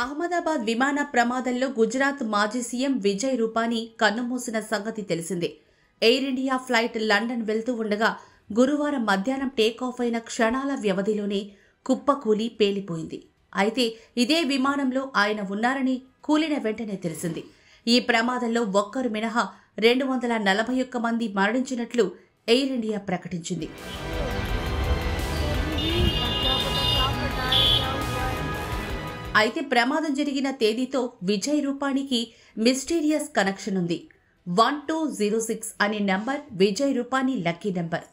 అహ్మదాబాద్ విమాన ప్రమాదంలో గుజరాత్ మాజీ సీఎం విజయ్ రూపానీ కన్నుమూసిన సంగతి తెలిసిందే. ఎయిర్ ఇండియా ఫ్లైట్ లండన్ వెళ్తూ ఉండగా గురువారం మధ్యాహ్నం టేకాఫ్ అయిన క్షణాల వ్యవధిలోనే కుప్పకూలి పేలిపోయింది. అయితే ఇదే విమానంలో ఆయన ఉన్నారని కూలిన వెంటనే తెలిసింది. ఈ ప్రమాదంలో ఒక్కరు మినహా 241 మంది మరణించినట్లు ఎయిర్ ఇండియా ప్రకటించింది. అయితే ప్రమాదం జరిగిన తేదీతో విజయ్ రూపానీకి మిస్టీరియస్ కనెక్షన్ ఉంది. 1206 అనే number Vijay Rupani lucky number.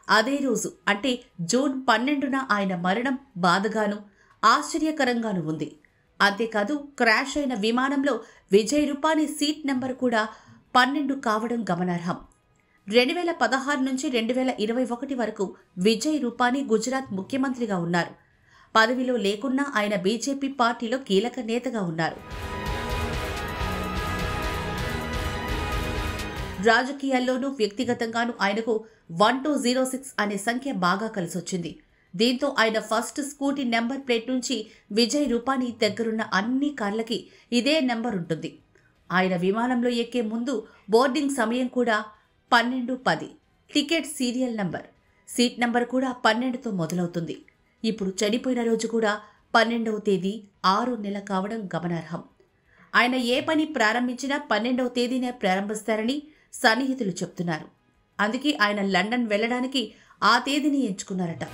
అదే రోజు అంటే జూన్ 12న ఆయన మరణం బాధగాను ఆశ్చర్యకరంగానూ ఉంది. అంతేకాదు క్రాష్ అయిన విమానంలో విజయ్ రూపానీ సీట్ నంబర్ కూడా 12 కావడం గమనార్హం. 2016 నుంచి 2021 వరకు విజయ్ రూపానీ గుజరాత్ ముఖ్యమంత్రిగా ఉన్నారు. పదవిలో లేకున్నా ఆయన బీజేపీ పార్టీలో కీలక నేతగా ఉన్నారు. రాజకీయాల్లోనూ వ్యక్తిగతంగానూ ఆయనకు 1206 అనే సంఖ్య బాగా కలిసొచ్చింది. దీంతో ఆయన ఫస్ట్ స్కూటీ నెంబర్ ప్లేట్ నుంచి విజయ్ రూపానీ దగ్గరున్న అన్ని కార్లకి ఇదే నెంబర్ ఉంటుంది. ఆయన విమానంలో ఎక్కే ముందు బోర్డింగ్ సమయం కూడా 12:10, ticket serial number, seat number కూడా 12తో మొదలవుతుంది. ఇప్పుడు చనిపోయిన రోజు కూడా 12వ తేదీ 6 నెల కావడం గమనార్హం. ఆయన ఏ పని ప్రారంభించినా 12వ తేదీనే ప్రారంభిస్తారని సన్నిహితులు చెప్తున్నారు. అందుకే ఆయన లండన్ వెళ్లడానికి ఆ తేదీని ఎంచుకున్నారట.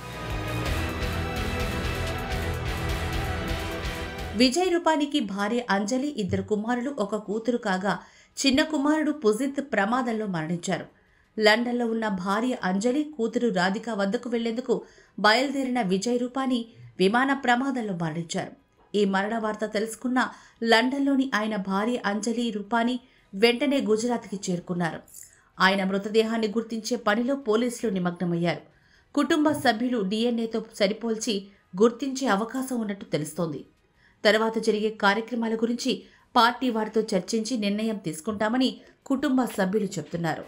విజయ్ రూపానీకి భార్య అంజలి, 2 కుమారులు, 1 కూతురు కాగా చిన్న కుమారుడు పుజిత్ ప్రమాదంలో మరణించారు. లండన్లో ఉన్న భార్య అంజలి, కూతురు రాధిక వద్దకు వెళ్లేందుకు బయలుదేరిన విజయ్ రూపానీ విమాన ప్రమాదంలో మరణించారు. ఈ మరణ వార్త తెలుసుకున్న లండన్లోని ఆయన భార్య అంజలి రూపానీ వెంటనే గుజరాత్కి చేరుకున్నారు. ఆయన మృతదేహాన్ని గుర్తించే పనిలో పోలీసులు నిమగ్నమయ్యారు. కుటుంబ సభ్యులు డీఎన్ఏతో సరిపోల్చి గుర్తించే అవకాశం ఉన్నట్టు తెలుస్తోంది. తర్వాత జరిగే కార్యక్రమాల గురించి పార్టీ వారితో చర్చించి నిర్ణయం తీసుకుంటామని కుటుంబ సభ్యులు చెబుతున్నారు.